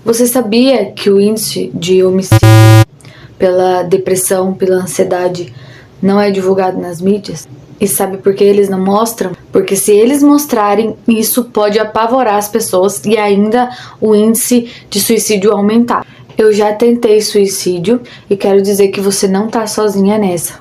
Você sabia que o índice de homicídio pela depressão, pela ansiedade, não é divulgado nas mídias? E sabe por que eles não mostram? Porque se eles mostrarem, isso pode apavorar as pessoas e ainda o índice de suicídio aumentar. Eu já tentei suicídio e quero dizer que você não tá sozinha nessa.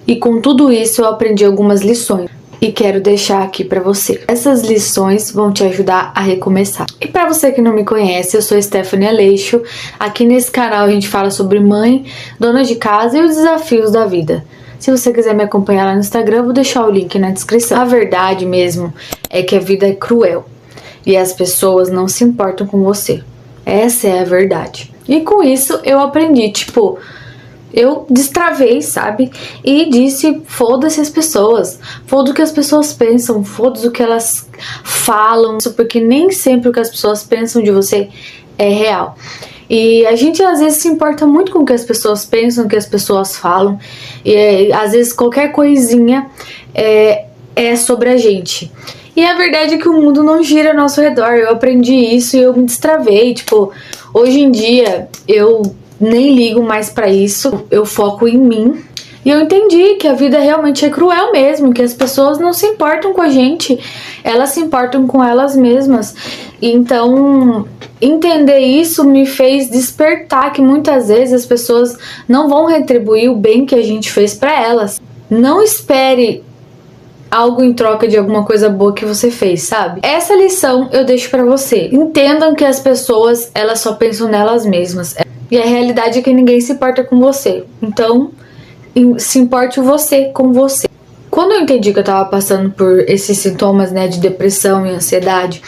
E com tudo isso eu aprendi algumas lições e quero deixar aqui pra você. Essas lições vão te ajudar a recomeçar. E pra você que não me conhece, eu sou Stephanie Aleixo. Aqui nesse canal a gente fala sobre mãe, dona de casa e os desafios da vida. Se você quiser me acompanhar lá no Instagram, eu vou deixar o link na descrição. A verdade mesmo é que a vida é cruel e as pessoas não se importam com você. Essa é a verdade. E com isso eu aprendi, eu destravei, sabe? E disse, foda-se as pessoas, foda-se o que as pessoas pensam, foda-se o que elas falam, porque nem sempre o que as pessoas pensam de você é real. E a gente às vezes se importa muito com o que as pessoas pensam, o que as pessoas falam, e às vezes qualquer coisinha é sobre a gente. E a verdade é que o mundo não gira ao nosso redor. Eu aprendi isso e eu me destravei. Hoje em dia eu nem ligo mais pra isso, eu foco em mim. E eu entendi que a vida realmente é cruel mesmo, que as pessoas não se importam com a gente, elas se importam com elas mesmas. Então, entender isso me fez despertar que muitas vezes as pessoas não vão retribuir o bem que a gente fez pra elas. Não espere algo em troca de alguma coisa boa que você fez, sabe? Essa lição eu deixo pra você. Entendam que as pessoas, elas só pensam nelas mesmas. E a realidade é que ninguém se importa com você. Então, se importe você com você. Quando eu entendi que eu tava passando por esses sintomas, né, de depressão e ansiedade,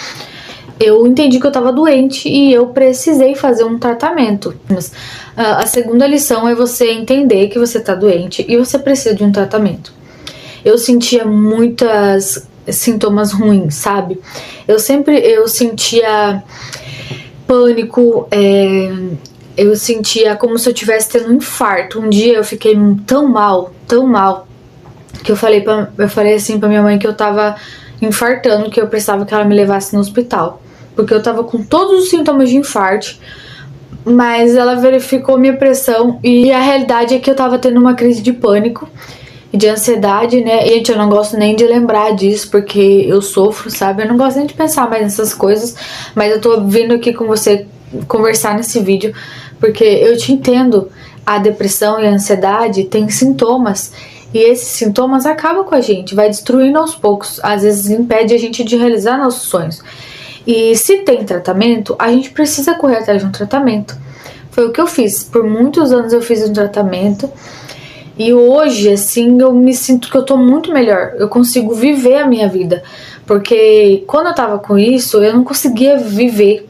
eu entendi que eu tava doente e eu precisei fazer um tratamento. Mas a segunda lição é você entender que você tá doente e você precisa de um tratamento. Eu sentia muitos sintomas ruins, sabe? Eu sentia pânico, eu sentia como se eu estivesse tendo um infarto. Um dia eu fiquei tão mal, que eu falei assim pra minha mãe que eu tava infartando, que eu precisava que ela me levasse no hospital. Porque eu tava com todos os sintomas de infarto, mas ela verificou minha pressão e a realidade é que eu tava tendo uma crise de pânico e de ansiedade, né? E, gente, eu não gosto nem de lembrar disso, porque eu sofro, sabe? Eu não gosto nem de pensar mais nessas coisas, mas eu tô vindo aqui com você conversar nesse vídeo, porque eu te entendo. A depressão e a ansiedade têm sintomas, e esses sintomas acabam com a gente, vai destruindo aos poucos, às vezes impede a gente de realizar nossos sonhos. E se tem tratamento, a gente precisa correr atrás de um tratamento. Foi o que eu fiz, por muitos anos eu fiz um tratamento, e hoje, assim, eu me sinto que eu tô muito melhor, eu consigo viver a minha vida, porque quando eu tava com isso, eu não conseguia viver.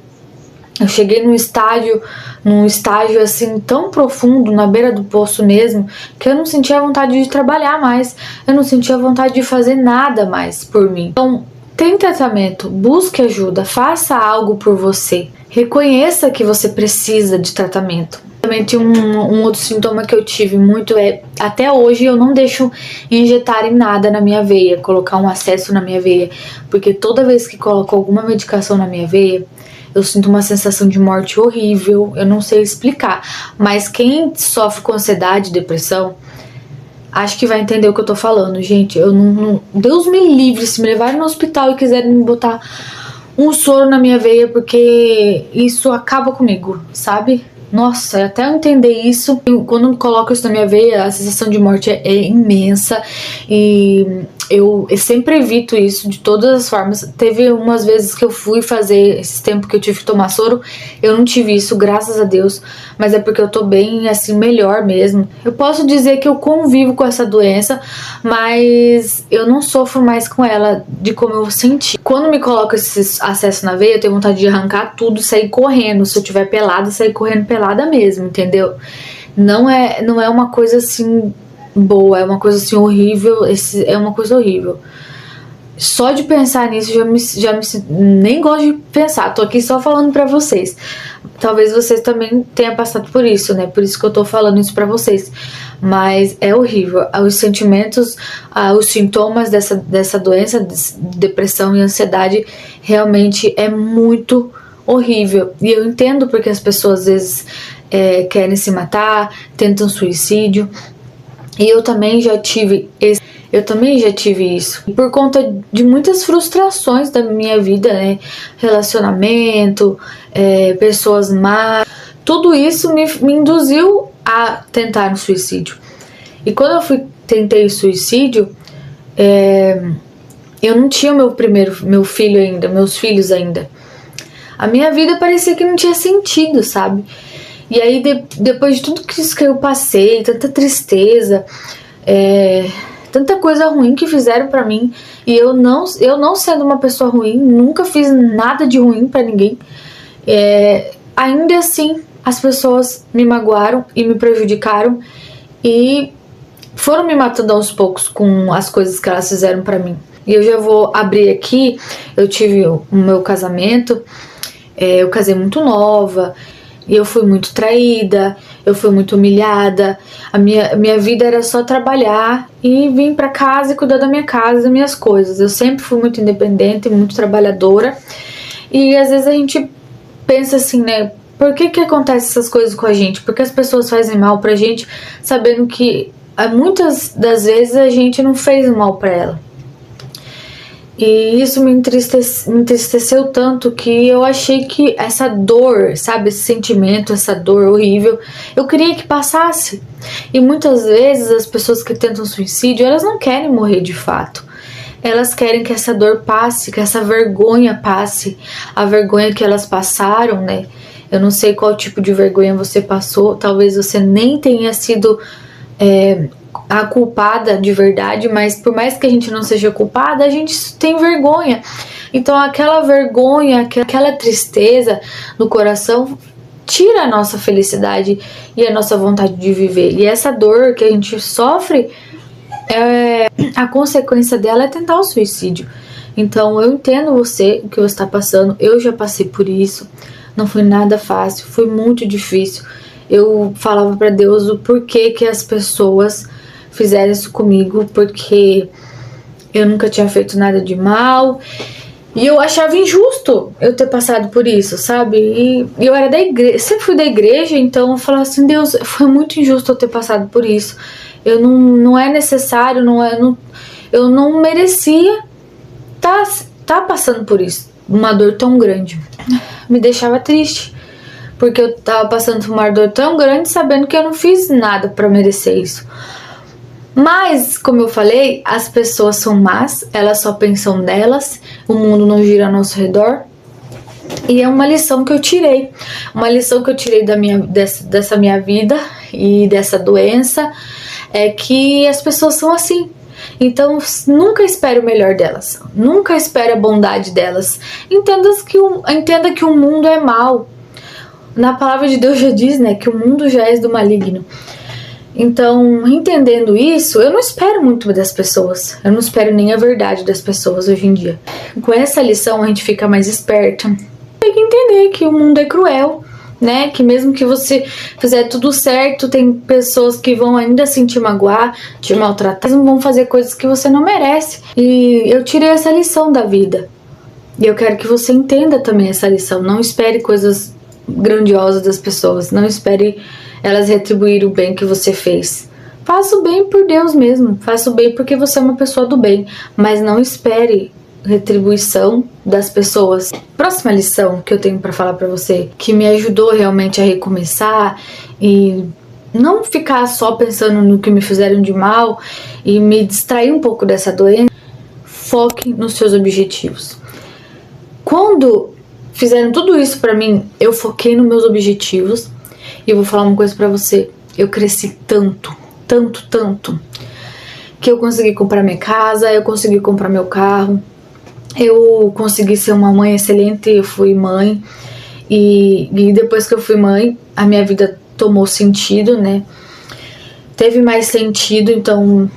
Eu cheguei num estágio assim tão profundo, na beira do poço mesmo, que eu não sentia vontade de trabalhar mais, eu não sentia vontade de fazer nada mais por mim. Então, tem tratamento, busque ajuda, faça algo por você, reconheça que você precisa de tratamento. Também tinha um outro sintoma que eu tive muito, até hoje eu não deixo injetarem nada na minha veia, colocar um acesso na minha veia, porque toda vez que coloco alguma medicação na minha veia, eu sinto uma sensação de morte horrível, eu não sei explicar, mas quem sofre com ansiedade e depressão, acho que vai entender o que eu tô falando, gente. Eu não Deus me livre se me levarem no hospital e quiserem me botar um soro na minha veia, porque isso acaba comigo, sabe? Nossa, até eu entender isso, quando eu coloco isso na minha veia, a sensação de morte é imensa e eu sempre evito isso de todas as formas. Teve umas vezes que eu fui fazer, esse tempo que eu tive que tomar soro, eu não tive isso, graças a Deus, mas é porque eu tô bem, assim, melhor mesmo. Eu posso dizer que eu convivo com essa doença, mas eu não sofro mais com ela de como eu senti. Quando me coloco esse acesso na veia, eu tenho vontade de arrancar tudo e sair correndo. Se eu tiver pelada, sair correndo pelada mesmo, entendeu? Não é uma coisa assim boa, é uma coisa assim horrível, é uma coisa horrível. Só de pensar nisso nem gosto de pensar, tô aqui só falando pra vocês. Talvez vocês também tenham passado por isso, né? Por isso que eu tô falando isso pra vocês. Mas é horrível. Os sentimentos, os sintomas dessa doença, depressão e ansiedade, realmente é muito horrível. E eu entendo porque as pessoas às vezes querem se matar, tentam suicídio. E eu também já tive isso. E por conta de muitas frustrações da minha vida, né? Relacionamento, pessoas más. Tudo isso me induziu a tentar um suicídio. E quando eu tentei o suicídio, eu não tinha meu filho ainda, meus filhos ainda. A minha vida parecia que não tinha sentido, sabe? E aí, depois de tudo isso que eu passei, tanta tristeza, tanta coisa ruim que fizeram pra mim, e eu não sendo uma pessoa ruim, nunca fiz nada de ruim pra ninguém, ainda assim as pessoas me magoaram e me prejudicaram e foram me matando aos poucos com as coisas que elas fizeram pra mim. E eu já vou abrir aqui. Eu tive o meu casamento, eu casei muito nova, e eu fui muito traída, eu fui muito humilhada. A minha vida era só trabalhar e vir pra casa e cuidar da minha casa, das minhas coisas. Eu sempre fui muito independente, muito trabalhadora. E às vezes a gente pensa assim, né? Por que acontecem essas coisas com a gente? Porque as pessoas fazem mal pra gente, sabendo que muitas das vezes a gente não fez mal pra ela. E isso me entristeceu tanto que eu achei que essa dor, sabe, esse sentimento, essa dor horrível, eu queria que passasse. E muitas vezes as pessoas que tentam suicídio, elas não querem morrer de fato. Elas querem que essa dor passe, que essa vergonha passe, a vergonha que elas passaram, né? Eu não sei qual tipo de vergonha você passou, talvez você nem tenha sido a culpada de verdade, mas por mais que a gente não seja culpada, a gente tem vergonha. Então aquela vergonha, aquela tristeza no coração tira a nossa felicidade e a nossa vontade de viver. E essa dor que a gente sofre, a consequência dela é tentar o suicídio. Então eu entendo o que você está passando, eu já passei por isso, não foi nada fácil, foi muito difícil. Eu falava para Deus o porquê que as pessoas fizeram isso comigo, porque eu nunca tinha feito nada de mal e eu achava injusto eu ter passado por isso, sabe? E eu era da igreja, sempre fui da igreja, então eu falava assim, Deus, foi muito injusto eu ter passado por isso. Eu não é necessário, eu não merecia tá passando por isso, uma dor tão grande. Me deixava triste, porque eu tava passando por uma dor tão grande sabendo que eu não fiz nada pra merecer isso. Mas, como eu falei, as pessoas são más, elas só pensam nelas, o mundo não gira ao nosso redor. E é uma lição que eu tirei. Uma lição que eu tirei dessa minha vida e dessa doença é que as pessoas são assim. Então, nunca espere o melhor delas. Nunca espere a bondade delas. Entenda que o mundo é mau. Na palavra de Deus já diz, né, que o mundo já é do maligno. Então, entendendo isso, eu não espero muito das pessoas. Eu não espero nem a verdade das pessoas hoje em dia. Com essa lição, a gente fica mais esperta. Tem que entender que o mundo é cruel, né? Que mesmo que você fizer tudo certo, tem pessoas que vão ainda assim te magoar, te maltratar. Eles vão fazer coisas que você não merece. E eu tirei essa lição da vida. E eu quero que você entenda também essa lição. Não espere coisas grandiosas das pessoas. Não espere elas retribuírem o bem que você fez. Faça o bem por Deus mesmo. Faça o bem porque você é uma pessoa do bem. Mas não espere retribuição das pessoas. Próxima lição que eu tenho pra falar pra você, que me ajudou realmente a recomeçar e não ficar só pensando no que me fizeram de mal e me distrair um pouco dessa doença. Foque nos seus objetivos. Quando fizeram tudo isso pra mim, eu foquei nos meus objetivos. E eu vou falar uma coisa pra você. Eu cresci tanto, que eu consegui comprar minha casa, eu consegui comprar meu carro, eu consegui ser uma mãe excelente, eu fui mãe. E depois que eu fui mãe, a minha vida tomou sentido, né? Teve mais sentido, então...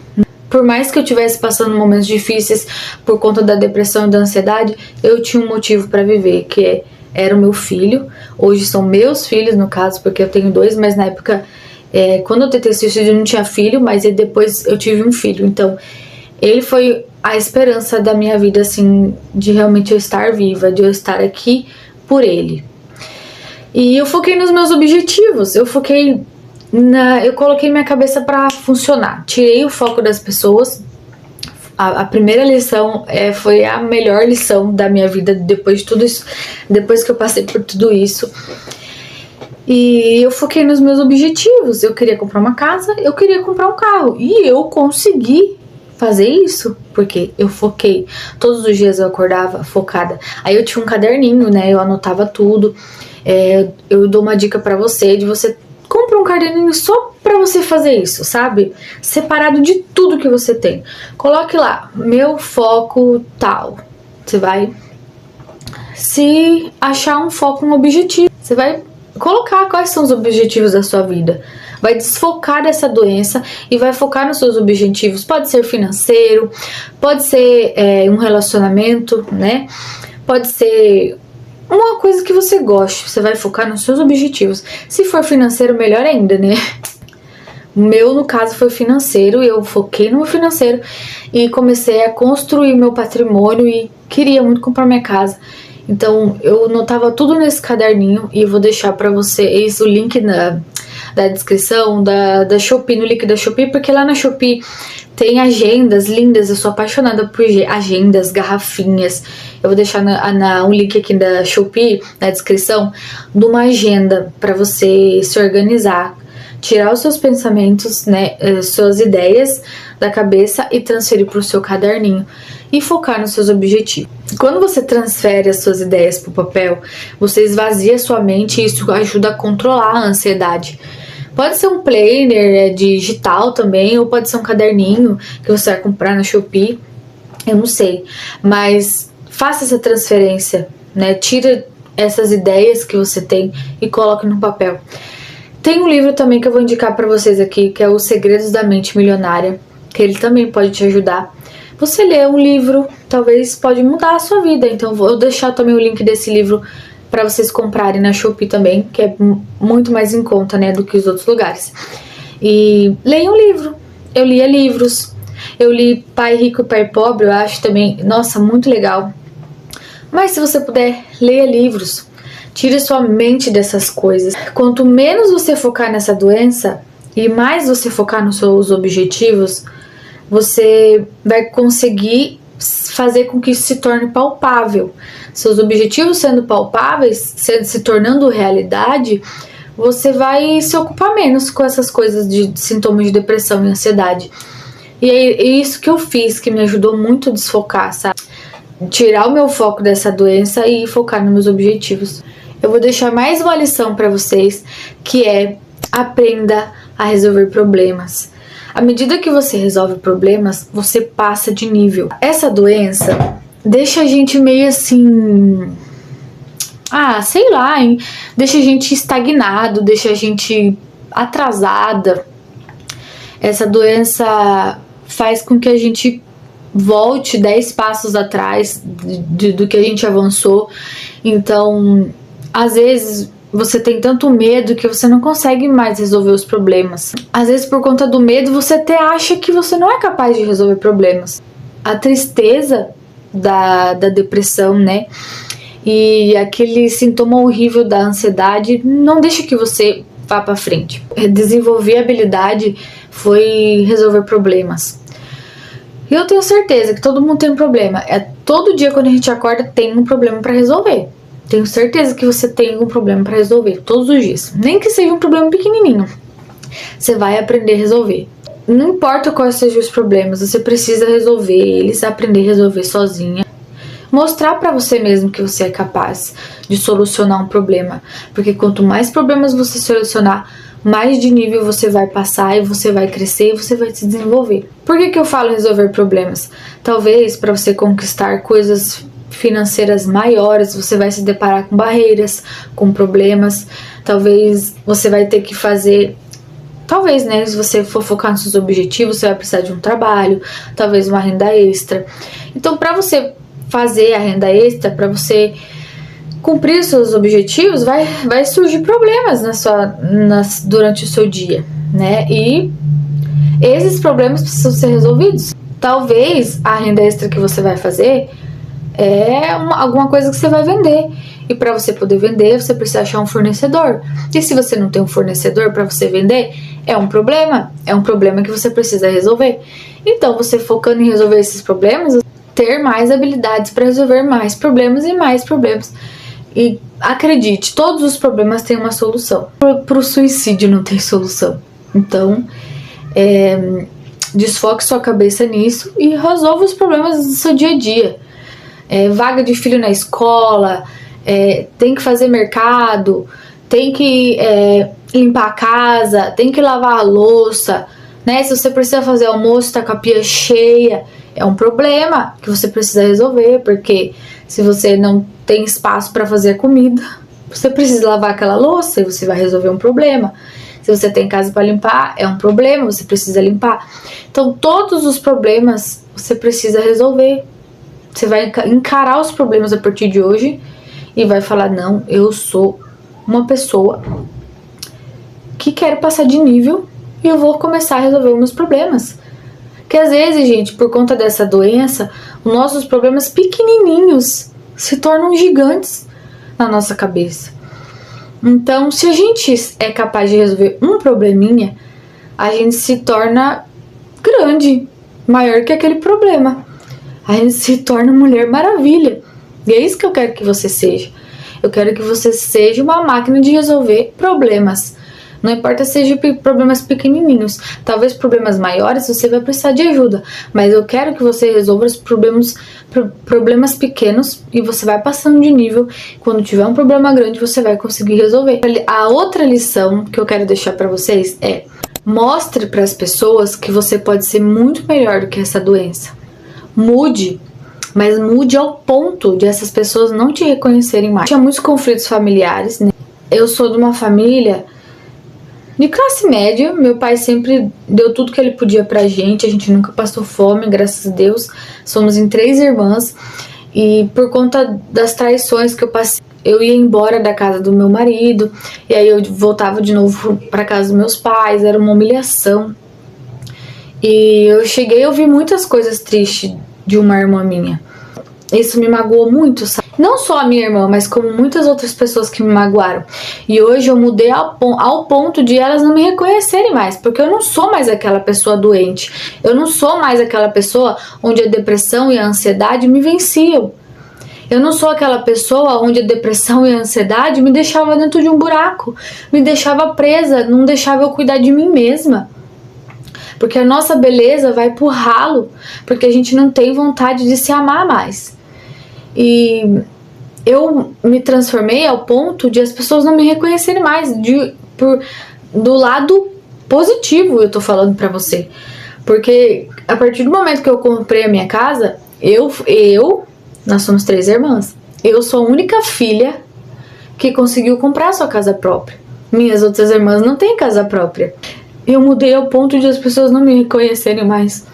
Por mais que eu estivesse passando momentos difíceis por conta da depressão e da ansiedade, eu tinha um motivo pra viver, que era o meu filho. Hoje são meus filhos, no caso, porque eu tenho 2, mas na época, quando eu tentei suicídio, eu não tinha filho, mas depois eu tive um filho. Então, ele foi a esperança da minha vida, assim, de realmente eu estar viva, de eu estar aqui por ele. E eu foquei nos meus objetivos, eu coloquei minha cabeça para funcionar. Tirei o foco das pessoas. A primeira lição foi a melhor lição da minha vida depois de tudo isso, depois que eu passei por tudo isso. E eu foquei nos meus objetivos. Eu queria comprar uma casa, eu queria comprar um carro. E eu consegui fazer isso, porque eu foquei. Todos os dias eu acordava focada. Aí eu tinha um caderninho, né? Eu anotava tudo. Eu dou uma dica pra você, de você compra um caderninho só pra você fazer isso, sabe? Separado de tudo que você tem. Coloque lá, meu foco tal. Você vai se achar um foco, um objetivo. Você vai colocar quais são os objetivos da sua vida. Vai desfocar dessa doença e vai focar nos seus objetivos. Pode ser financeiro, pode ser um relacionamento, né? Pode ser uma coisa que você goste. Você vai focar nos seus objetivos. Se for financeiro, melhor ainda, né? O meu, no caso, foi financeiro. Eu foquei no meu financeiro e comecei a construir meu patrimônio e queria muito comprar minha casa. Então, eu anotava tudo nesse caderninho e eu vou deixar pra vocês o link da descrição da Shopee, no link da Shopee, porque lá na Shopee tem agendas lindas. Eu sou apaixonada por agendas, garrafinhas. Eu vou deixar um link aqui da Shopee, na descrição, de uma agenda para você se organizar, tirar os seus pensamentos, né, suas ideias da cabeça e transferir para o seu caderninho e focar nos seus objetivos. Quando você transfere as suas ideias para o papel, você esvazia sua mente e isso ajuda a controlar a ansiedade. Pode ser um planner digital também, ou pode ser um caderninho que você vai comprar na Shopee, eu não sei, mas faça essa transferência, né? Tira essas ideias que você tem e coloque no papel. Tem um livro também que eu vou indicar para vocês aqui, que é Os Segredos da Mente Milionária, que ele também pode te ajudar. Você lê um livro, talvez pode mudar a sua vida, então eu vou deixar também o link desse livro para vocês comprarem na Shopee também, que é muito mais em conta, né, do que os outros lugares. E leia um livro. Eu lia livros. Eu li Pai Rico e Pai Pobre, eu acho também, nossa, muito legal. Mas se você puder, leia livros. Tire sua mente dessas coisas. Quanto menos você focar nessa doença e mais você focar nos seus objetivos, você vai conseguir fazer com que isso se torne palpável. Seus objetivos sendo palpáveis, se tornando realidade, você vai se ocupar menos com essas coisas de sintomas de depressão e ansiedade. E é isso que eu fiz, que me ajudou muito a desfocar, sabe? Tirar o meu foco dessa doença e focar nos meus objetivos. Eu vou deixar mais uma lição para vocês, que é: aprenda a resolver problemas. À medida que você resolve problemas, você passa de nível. Essa doença deixa a gente meio assim, sei lá, hein? Deixa a gente estagnado, deixa a gente atrasada. Essa doença faz com que a gente volte 10 passos atrás do que a gente avançou. Então, às vezes você tem tanto medo que você não consegue mais resolver os problemas. Às vezes, por conta do medo, você até acha que você não é capaz de resolver problemas. A tristeza da depressão, né? E aquele sintoma horrível da ansiedade não deixa que você vá pra frente. Desenvolver habilidade foi resolver problemas. E eu tenho certeza que todo mundo tem um problema. Todo dia quando a gente acorda tem um problema pra resolver. Tenho certeza que você tem um problema para resolver todos os dias. Nem que seja um problema pequenininho. Você vai aprender a resolver. Não importa quais sejam os problemas, você precisa resolver eles, aprender a resolver sozinha. Mostrar para você mesmo que você é capaz de solucionar um problema. Porque quanto mais problemas você solucionar, mais de nível você vai passar e você vai crescer e você vai se desenvolver. Por que eu falo resolver problemas? Talvez para você conquistar coisas financeiras maiores, você vai se deparar com barreiras, com problemas. Talvez você vai ter que fazer, né, se você for focar nos seus objetivos, você vai precisar de um trabalho, talvez uma renda extra. Então, para você fazer a renda extra, para você cumprir os seus objetivos, vai surgir problemas durante o seu dia, né? E esses problemas precisam ser resolvidos. Talvez a renda extra que você vai fazer é alguma coisa que você vai vender. E para você poder vender, você precisa achar um fornecedor. E se você não tem um fornecedor para você vender, é um problema que você precisa resolver. Então, você focando em resolver esses problemas, ter mais habilidades para resolver mais problemas e mais problemas. E acredite, todos os problemas têm uma solução. Para o suicídio não tem solução. Então, desfoque sua cabeça nisso e resolva os problemas do seu dia a dia. Vaga de filho na escola, tem que fazer mercado, tem que limpar a casa, tem que lavar a louça, né? Se você precisa fazer almoço, tá com a pia cheia, é um problema que você precisa resolver, porque se você não tem espaço para fazer comida, você precisa lavar aquela louça e você vai resolver um problema. Se você tem casa para limpar, é um problema, você precisa limpar. Então, todos os problemas você precisa resolver. Você vai encarar os problemas a partir de hoje e vai falar, não, eu sou uma pessoa que quero passar de nível e eu vou começar a resolver os meus problemas. Porque às vezes, gente, por conta dessa doença, os nossos problemas pequenininhos se tornam gigantes na nossa cabeça. Então, se a gente é capaz de resolver um probleminha, a gente se torna grande, maior que aquele problema. A gente se torna Mulher Maravilha. E é isso que eu quero que você seja. Eu quero que você seja uma máquina de resolver problemas. Não importa se sejam problemas pequenininhos. Talvez problemas maiores você vai precisar de ajuda. Mas eu quero que você resolva os problemas pequenos e você vai passando de nível. Quando tiver um problema grande, você vai conseguir resolver. A outra lição que eu quero deixar para vocês é: mostre para as pessoas que você pode ser muito melhor do que essa doença. Mude, mas mude ao ponto de essas pessoas não te reconhecerem mais. Tinha muitos conflitos familiares, né? Eu sou de uma família de classe média. Meu pai sempre deu tudo que ele podia pra gente. A gente nunca passou fome, graças a Deus. Somos em 3 irmãs. E por conta das traições que eu passei, eu ia embora da casa do meu marido. E aí eu voltava de novo pra casa dos meus pais. Era uma humilhação. E eu cheguei a ouvir muitas coisas tristes de uma irmã minha. Isso me magoou muito, sabe? Não só a minha irmã, mas como muitas outras pessoas que me magoaram. E hoje eu mudei ao ponto de elas não me reconhecerem mais. Porque eu não sou mais aquela pessoa doente. Eu não sou mais aquela pessoa onde a depressão e a ansiedade me venciam. Eu não sou aquela pessoa onde a depressão e a ansiedade me deixavam dentro de um buraco. Me deixava presa, não deixava eu cuidar de mim mesma. Porque a nossa beleza vai pro ralo, porque a gente não tem vontade de se amar mais. E eu me transformei ao ponto de as pessoas não me reconhecerem mais, do lado positivo eu tô falando pra você. Porque a partir do momento que eu comprei a minha casa, nós somos 3 irmãs, eu sou a única filha que conseguiu comprar sua casa própria. Minhas outras irmãs não têm casa própria. Eu mudei ao ponto de as pessoas não me reconhecerem mais.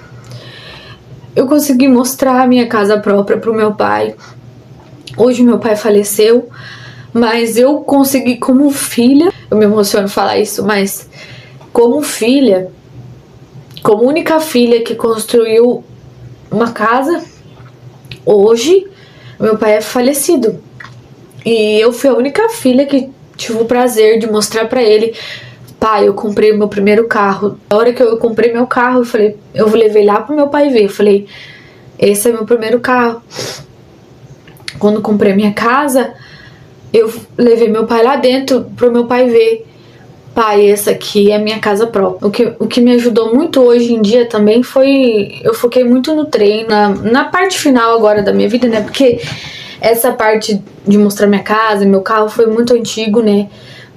Eu consegui mostrar a minha casa própria pro meu pai. Hoje meu pai faleceu, mas eu consegui como filha, eu me emociono falar isso, mas como filha, como única filha que construiu uma casa, hoje meu pai é falecido. E eu fui a única filha que tive o prazer de mostrar pra ele: pai, eu comprei o meu primeiro carro. Na hora que eu comprei meu carro, eu levei lá pro meu pai ver. Eu falei, esse é meu primeiro carro. Quando comprei minha casa, eu levei meu pai lá dentro pro meu pai ver. Pai, essa aqui é minha casa própria. O que me ajudou muito hoje em dia também foi... Eu foquei muito no treino, na parte final agora da minha vida, né? Porque essa parte de mostrar minha casa, meu carro, foi muito antigo, né?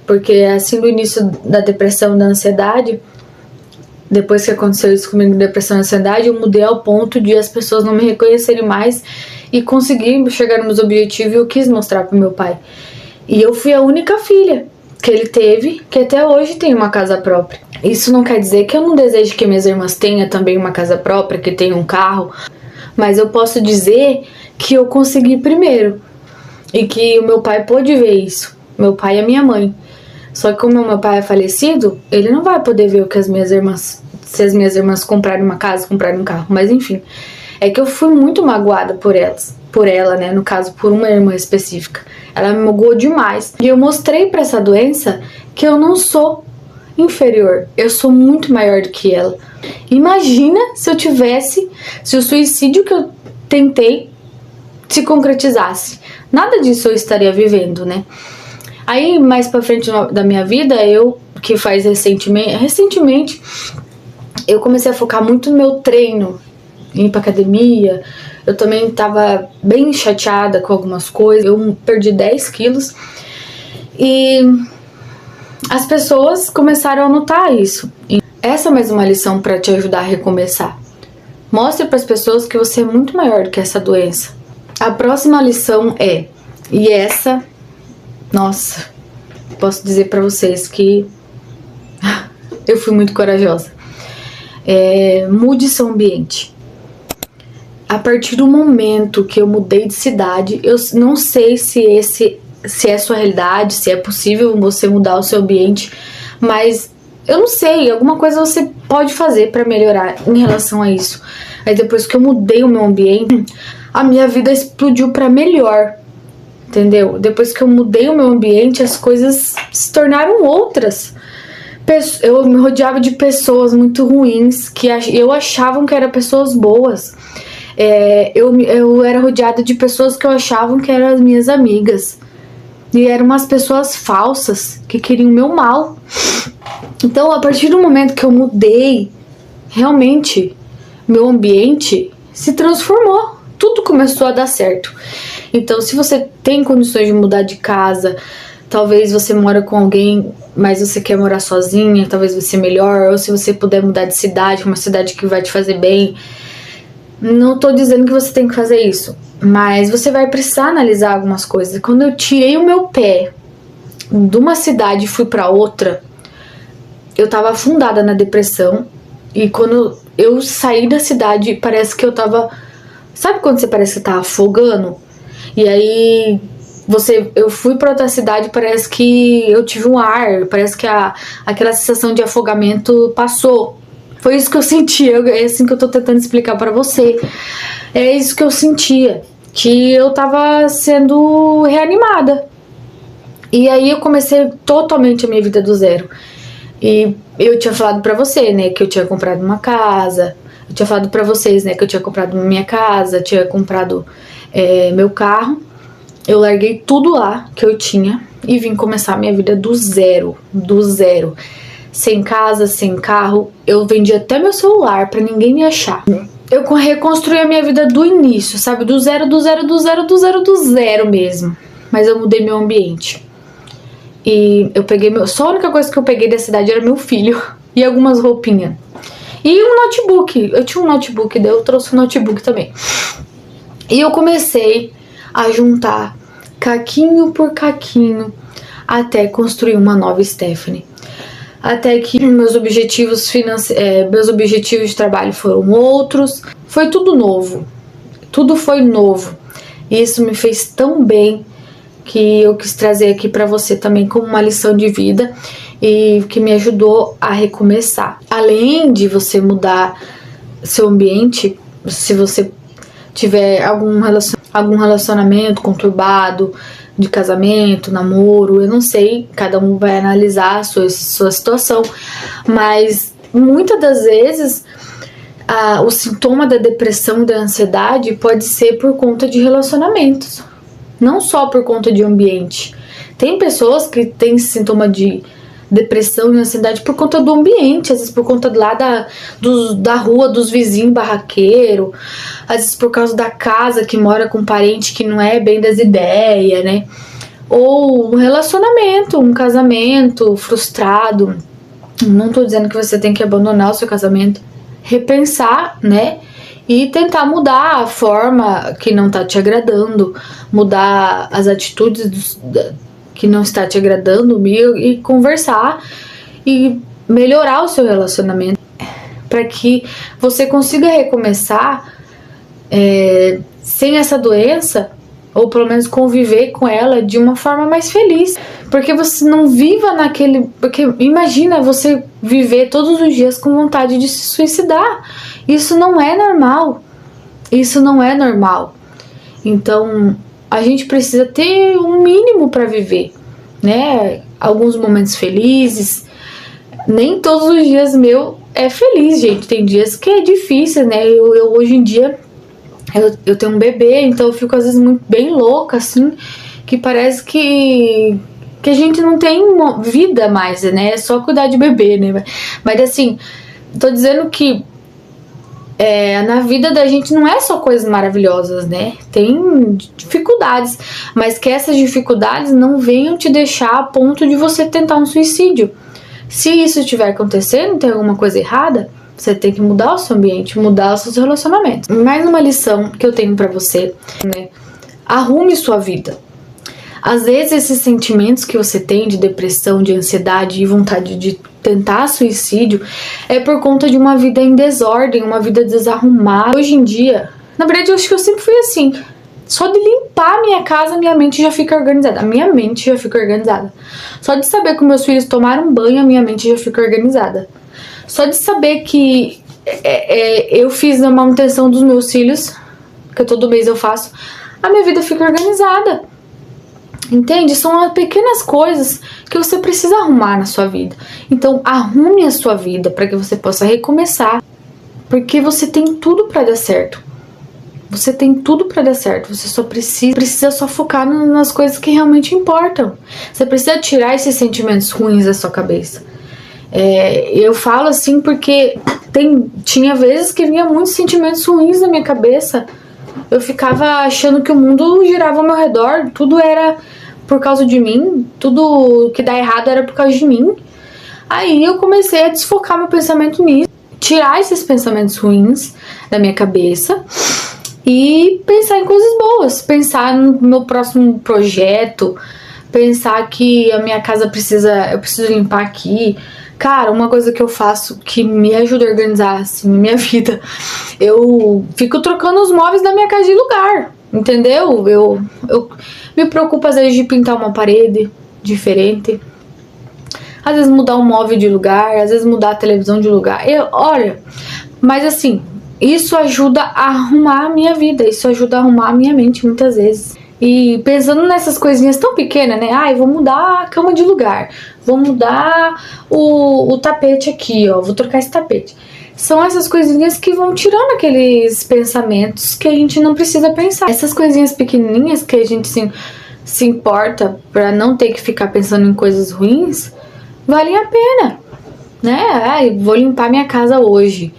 Porque assim, no início da depressão e da ansiedade, depois que aconteceu isso comigo, depressão e ansiedade, eu mudei ao ponto de as pessoas não me reconhecerem mais e conseguir chegar nos meus objetivos, e eu quis mostrar pro meu pai. E eu fui a única filha que ele teve, que até hoje tem uma casa própria. Isso não quer dizer que eu não desejo que minhas irmãs tenham também uma casa própria, que tenham um carro, mas eu posso dizer que eu consegui primeiro e que o meu pai pôde ver isso, meu pai e a minha mãe. Só que como meu pai é falecido, ele não vai poder ver o que as minhas irmãs, se as minhas irmãs comprarem uma casa, comprarem um carro, mas enfim. É que eu fui muito magoada por ela, né? No caso, por uma irmã específica. Ela me magoou demais. E eu mostrei pra essa doença que eu não sou inferior. Eu sou muito maior do que ela. Imagina se o suicídio que eu tentei se concretizasse. Nada disso eu estaria vivendo, né? Aí, mais pra frente da minha vida, que faz recentemente, eu comecei a focar muito no meu treino, ir pra academia. Eu também tava bem chateada com algumas coisas. Eu perdi 10 quilos. E as pessoas começaram a notar isso. E essa é mais uma lição pra te ajudar a recomeçar. Mostre pras pessoas que você é muito maior do que essa doença. A próxima lição e essa, nossa, posso dizer pra vocês que eu fui muito corajosa. Mude seu ambiente. A partir do momento que eu mudei de cidade, eu não sei se é sua realidade, se é possível você mudar o seu ambiente, mas eu não sei, alguma coisa você pode fazer pra melhorar em relação a isso. Aí depois que eu mudei o meu ambiente, a minha vida explodiu pra melhor, entendeu? Depois que eu mudei o meu ambiente, as coisas se tornaram outras. Eu me rodeava de pessoas muito ruins, que eu achavam que eram pessoas boas. Eu era rodeada de pessoas que eu achava que eram as minhas amigas. E eram umas pessoas falsas que queriam o meu mal. Então, a partir do momento que eu mudei, realmente, meu ambiente se transformou. Tudo começou a dar certo. Então, se você tem condições de mudar de casa, talvez você mora com alguém, mas você quer morar sozinha, talvez vai ser melhor. Ou se você puder mudar de cidade, uma cidade que vai te fazer bem. Não tô dizendo que você tem que fazer isso, mas você vai precisar analisar algumas coisas. Quando eu tirei o meu pé de uma cidade e fui pra outra, eu tava afundada na depressão. E quando eu saí da cidade, parece que eu tava... Sabe quando você parece que tá afogando? E aí eu fui pra outra cidade, parece que eu tive um ar, parece que aquela sensação de afogamento passou. Foi isso que eu sentia, é assim que eu tô tentando explicar pra você. É isso que eu sentia, que eu tava sendo reanimada. E aí eu comecei totalmente a minha vida do zero. E eu tinha falado pra você, né, que eu tinha comprado uma casa. Eu tinha falado pra vocês, né, que eu tinha comprado minha casa, tinha comprado meu carro. Eu larguei tudo lá que eu tinha e vim começar a minha vida do zero, sem casa, sem carro. Eu vendi até meu celular pra ninguém me achar. Eu reconstruí a minha vida do início, sabe? Do zero mesmo. Mas eu mudei meu ambiente. E eu peguei só a única coisa que eu peguei da cidade era meu filho e algumas roupinhas. E um notebook. Eu tinha um notebook, daí eu trouxe um notebook também. E eu comecei a juntar caquinho por caquinho até construir uma nova Stephanie. Até que meus objetivos de trabalho foram outros. Foi tudo novo. Tudo foi novo. E isso me fez tão bem que eu quis trazer aqui pra você também como uma lição de vida e que me ajudou a recomeçar. Além de você mudar seu ambiente, se você tiver algum relacionamento conturbado, de casamento, namoro, eu não sei, cada um vai analisar a sua situação, mas muitas das vezes o sintoma da depressão e da ansiedade pode ser por conta de relacionamentos, não só por conta de ambiente. Tem pessoas que têm sintoma de depressão e ansiedade por conta do ambiente, às vezes por conta lá da rua, dos vizinhos barraqueiros, às vezes por causa da casa que mora com um parente que não é bem das ideias, né? Ou um relacionamento, um casamento frustrado. Não tô dizendo que você tem que abandonar o seu casamento, repensar, né? E tentar mudar a forma que não tá te agradando, mudar as atitudes que não está te agradando e conversar e melhorar o seu relacionamento para que você consiga recomeçar sem essa doença, ou pelo menos conviver com ela de uma forma mais feliz, porque você não viva porque imagina você viver todos os dias com vontade de se suicidar. Isso não é normal. Isso não é normal. Então, a gente precisa ter um mínimo para viver, né? Alguns momentos felizes. Nem todos os dias meu é feliz, gente. Tem dias que é difícil, né? Eu hoje em dia, eu tenho um bebê, então eu fico às vezes bem louca, assim, que parece que a gente não tem vida mais, né? É só cuidar de bebê, né? Mas assim, tô dizendo que na vida da gente não é só coisas maravilhosas, né? Tem dificuldades, mas que essas dificuldades não venham te deixar a ponto de você tentar um suicídio. Se isso estiver acontecendo, tem alguma coisa errada, você tem que mudar o seu ambiente, mudar os seus relacionamentos. Mais uma lição que eu tenho pra você, né? Arrume sua vida. Às vezes esses sentimentos que você tem de depressão, de ansiedade e vontade de tentar suicídio é por conta de uma vida em desordem, uma vida desarrumada. Hoje em dia, na verdade eu acho que eu sempre fui assim. Só de limpar a minha casa, minha mente já fica organizada. A minha mente já fica organizada. Só de saber que meus filhos tomaram banho, a minha mente já fica organizada. Só de saber que eu fiz a manutenção dos meus filhos, que todo mês eu faço, a minha vida fica organizada. Entende? São pequenas coisas que você precisa arrumar na sua vida. Então, arrume a sua vida para que você possa recomeçar. Porque você tem tudo para dar certo. Você tem tudo para dar certo. Você só precisa só focar nas coisas que realmente importam. Você precisa tirar esses sentimentos ruins da sua cabeça. Eu falo assim porque tinha vezes que vinha muitos sentimentos ruins na minha cabeça. Eu ficava achando que o mundo girava ao meu redor, tudo era por causa de mim, tudo que dá errado era por causa de mim. Aí eu comecei a desfocar meu pensamento nisso, tirar esses pensamentos ruins da minha cabeça e pensar em coisas boas, pensar no meu próximo projeto, pensar que a minha casa eu preciso limpar aqui. Cara, uma coisa que eu faço que me ajuda a organizar assim, minha vida, eu fico trocando os móveis da minha casa de lugar, entendeu? Eu me preocupo às vezes de pintar uma parede diferente, às vezes mudar um móvel de lugar, às vezes mudar a televisão de lugar. Olha, mas assim, isso ajuda a arrumar a minha vida, isso ajuda a arrumar a minha mente muitas vezes. E pensando nessas coisinhas tão pequenas, né? Ai, vou mudar a cama de lugar, vou mudar o tapete aqui, ó, vou trocar esse tapete. São essas coisinhas que vão tirando aqueles pensamentos que a gente não precisa pensar. Essas coisinhas pequenininhas que a gente se importa pra não ter que ficar pensando em coisas ruins, valem a pena, né? Ai, vou limpar minha casa hoje,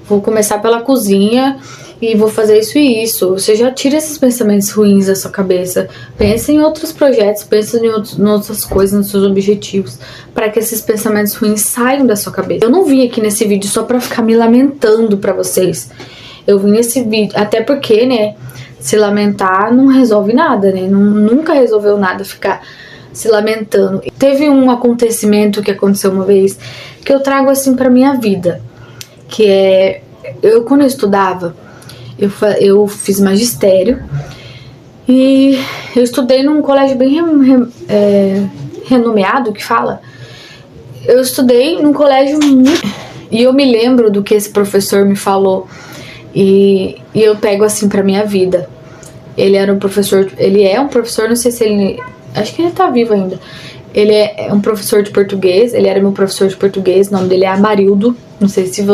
vou começar pela cozinha e vou fazer isso e isso. Você já tira esses pensamentos ruins da sua cabeça. Pensa em outros projetos, pensa em outras coisas, nos seus objetivos, para que esses pensamentos ruins saiam da sua cabeça. Eu não vim aqui nesse vídeo só pra ficar me lamentando pra vocês. Eu vim nesse vídeo, até porque, né, se lamentar não resolve nada, né? Nunca resolveu nada ficar se lamentando. Teve um acontecimento que aconteceu uma vez que eu trago assim pra minha vida, que é, quando eu estudava, eu fiz magistério e eu estudei num colégio bem renomeado, que fala. Eu estudei num colégio e eu me lembro do que esse professor me falou e eu pego assim pra minha vida. Ele é um professor, não sei se ele, acho que ele tá vivo ainda. Ele é um professor de português, ele era meu professor de português, o nome dele é Amarildo. Não sei se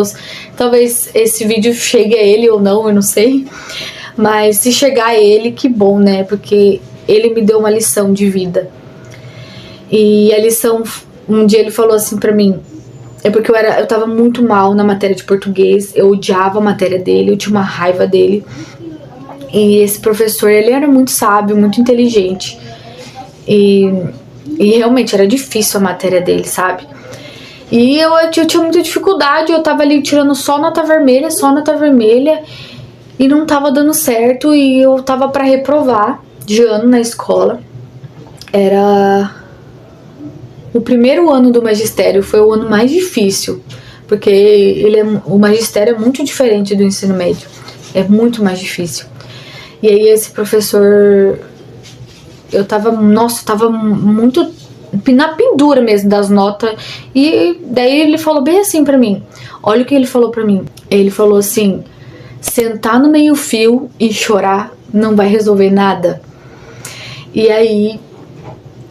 talvez esse vídeo chegue a ele ou não, eu não sei. Mas se chegar a ele, que bom, né? Porque ele me deu uma lição de vida. E a lição, um dia ele falou assim pra mim, porque eu tava muito mal na matéria de português, eu odiava a matéria dele, eu tinha uma raiva dele. E esse professor, ele era muito sábio, muito inteligente. E realmente era difícil a matéria dele, sabe? E eu tinha muita dificuldade, eu tava ali tirando só nota vermelha, e não tava dando certo, e eu tava pra reprovar de ano na escola. Era o primeiro ano do magistério, foi o ano mais difícil, porque o magistério é muito diferente do ensino médio, é muito mais difícil. E aí esse professor, eu tava muito na pendura mesmo das notas. E daí ele falou bem assim pra mim. Olha o que ele falou pra mim. Ele falou assim: sentar no meio-fio e chorar não vai resolver nada. E aí,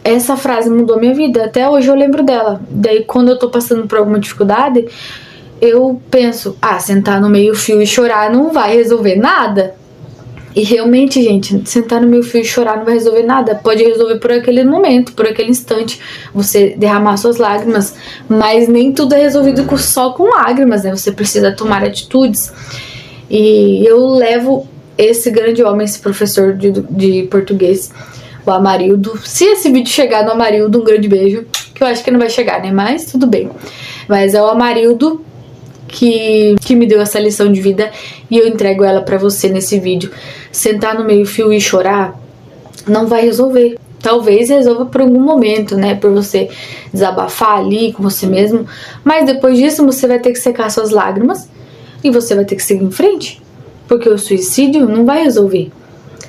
essa frase mudou minha vida. Até hoje eu lembro dela. Daí, quando eu tô passando por alguma dificuldade, eu penso, sentar no meio-fio e chorar não vai resolver nada. E realmente, gente, sentar no meio-fio e chorar não vai resolver nada. Pode resolver por aquele momento, por aquele instante, você derramar suas lágrimas, mas nem tudo é resolvido só com lágrimas, né? Você precisa tomar atitudes. E eu levo esse grande homem, esse professor de português, o Amarildo. Se esse vídeo chegar no Amarildo, um grande beijo, que eu acho que não vai chegar, né? Mas tudo bem. Mas é o Amarildo que me deu essa lição de vida e eu entrego ela pra você nesse vídeo. Sentar no meio-fio e chorar não vai resolver. Talvez resolva por algum momento, né? Por você desabafar ali com você mesmo. Mas depois disso você vai ter que secar suas lágrimas e você vai ter que seguir em frente. Porque o suicídio não vai resolver.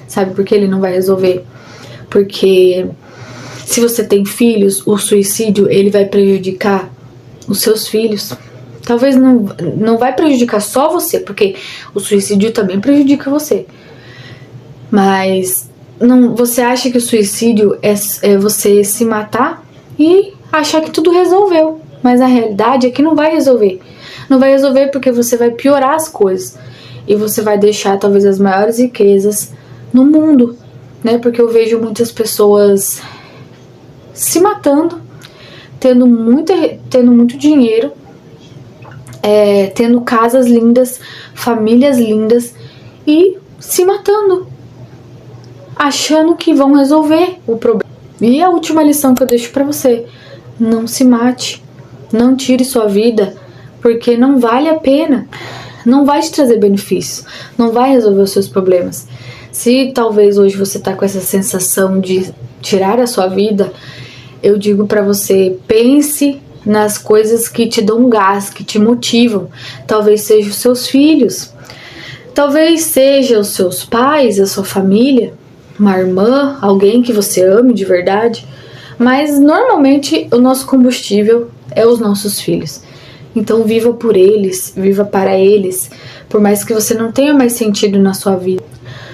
Sabe por que ele não vai resolver? Porque se você tem filhos, o suicídio ele vai prejudicar os seus filhos. Talvez não vai prejudicar só você, porque o suicídio também prejudica você. Mas você acha que o suicídio é você se matar e achar que tudo resolveu. Mas a realidade é que não vai resolver. Não vai resolver porque você vai piorar as coisas. E você vai deixar talvez as maiores riquezas no mundo, né? Porque eu vejo muitas pessoas se matando, tendo muito dinheiro, tendo casas lindas, famílias lindas e se matando, achando que vão resolver o problema. E a última lição que eu deixo pra você: não se mate, não tire sua vida, porque não vale a pena, não vai te trazer benefício, não vai resolver os seus problemas. Se talvez hoje você tá com essa sensação de tirar a sua vida, eu digo pra você, pense nas coisas que te dão gás, que te motivam. Talvez sejam os seus filhos, talvez seja os seus pais, a sua família, uma irmã, alguém que você ame de verdade. Mas normalmente o nosso combustível é os nossos filhos. Então viva por eles, viva para eles. Por mais que você não tenha mais sentido na sua vida,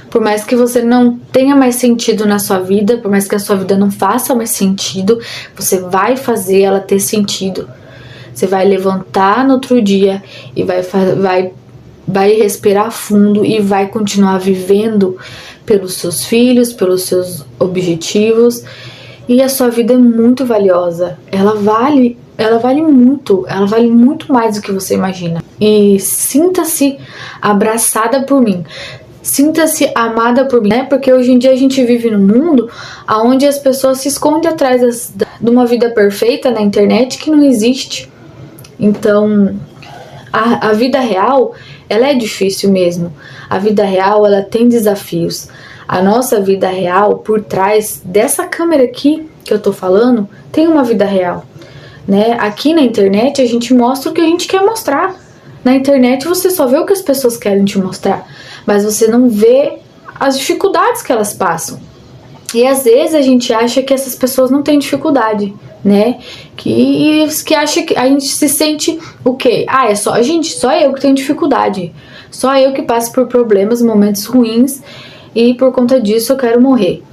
por mais que você não tenha mais sentido na sua vida, por mais que a sua vida não faça mais sentido, você vai fazer ela ter sentido. Você vai levantar no outro dia e vai respirar fundo e vai continuar vivendo pelos seus filhos, pelos seus objetivos. E a sua vida é muito valiosa. Ela vale muito mais do que você imagina. E sinta-se abraçada por mim. Sinta-se amada por mim, né? Porque hoje em dia a gente vive num mundo onde as pessoas se escondem atrás de uma vida perfeita na internet que não existe. Então, a vida real, ela é difícil mesmo. A vida real, ela tem desafios. A nossa vida real, por trás dessa câmera aqui que eu tô falando, tem uma vida real, né? Aqui na internet a gente mostra o que a gente quer mostrar. Na internet você só vê o que as pessoas querem te mostrar, mas você não vê as dificuldades que elas passam. E às vezes a gente acha que essas pessoas não têm dificuldade, né? Que acha que a gente se sente o quê? É só eu que tenho dificuldade. Só eu que passo por problemas, momentos ruins, e por conta disso eu quero morrer.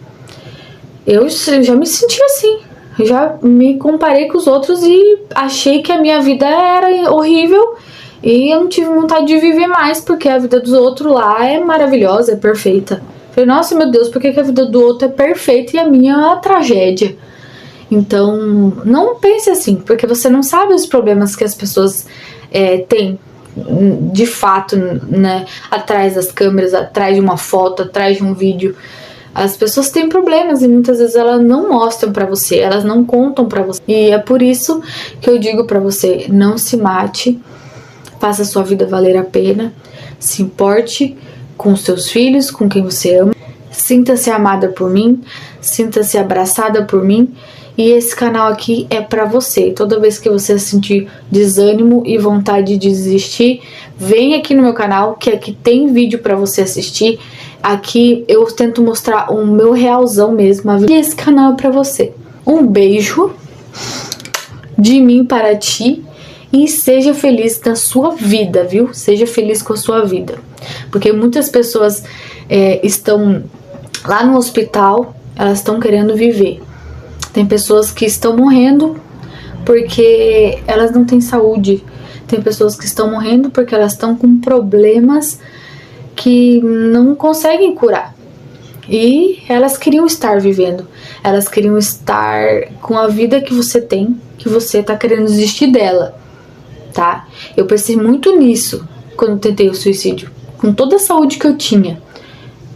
Eu já me senti assim. Eu já me comparei com os outros e achei que a minha vida era horrível. E eu não tive vontade de viver mais, porque a vida dos outros lá é maravilhosa, é perfeita. Falei, nossa, meu Deus, por que a vida do outro é perfeita e a minha é uma tragédia? Então, não pense assim, porque você não sabe os problemas que as pessoas têm, de fato, né? Atrás das câmeras, atrás de uma foto, atrás de um vídeo. As pessoas têm problemas e muitas vezes elas não mostram pra você, elas não contam pra você. E é por isso que eu digo pra você, não se mate. Faça a sua vida valer a pena. Se importe com os seus filhos, com quem você ama. Sinta-se amada por mim. Sinta-se abraçada por mim. E esse canal aqui é pra você. Toda vez que você sentir desânimo e vontade de desistir, vem aqui no meu canal, que aqui tem vídeo pra você assistir. Aqui eu tento mostrar o meu realzão mesmo. E esse canal é pra você. Um beijo de mim para ti. e seja feliz na sua vida, viu? Seja feliz com a sua vida. Porque muitas pessoas estão lá no hospital, elas estão querendo viver. Tem pessoas que estão morrendo porque elas não têm saúde. Tem pessoas que estão morrendo porque elas estão com problemas que não conseguem curar. E elas queriam estar vivendo. Elas queriam estar com a vida que você tem, que você tá querendo desistir dela, tá? Eu pensei muito nisso quando tentei o suicídio. Com toda a saúde que eu tinha,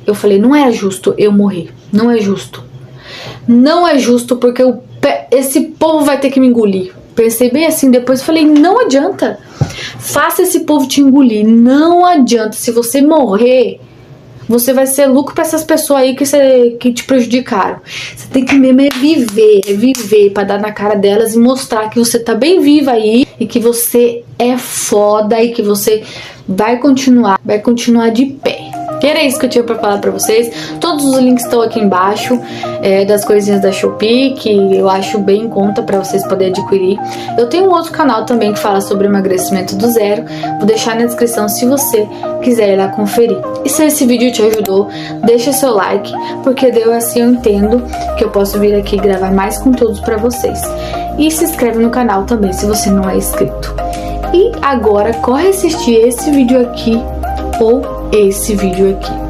eu falei, não é justo eu morrer. Não é justo. Não é justo porque esse povo vai ter que me engolir. Pensei bem assim, depois falei, não adianta. Faça esse povo te engolir. Não adianta. Se você morrer, você vai ser lucro para essas pessoas aí que te prejudicaram. Você tem que mesmo viver para dar na cara delas e mostrar que você tá bem viva aí e que você é foda e que você vai continuar de pé. E era isso que eu tinha pra falar pra vocês. Todos os links estão aqui embaixo, das coisinhas da Shopee, que eu acho bem em conta pra vocês poderem adquirir. Eu tenho um outro canal também que fala sobre emagrecimento do zero. Vou deixar na descrição se você quiser ir lá conferir. E se esse vídeo te ajudou, deixa seu like, porque daí assim eu entendo que eu posso vir aqui gravar mais conteúdos pra vocês. E se inscreve no canal também se você não é inscrito. E agora corre assistir esse vídeo aqui ou esse vídeo aqui.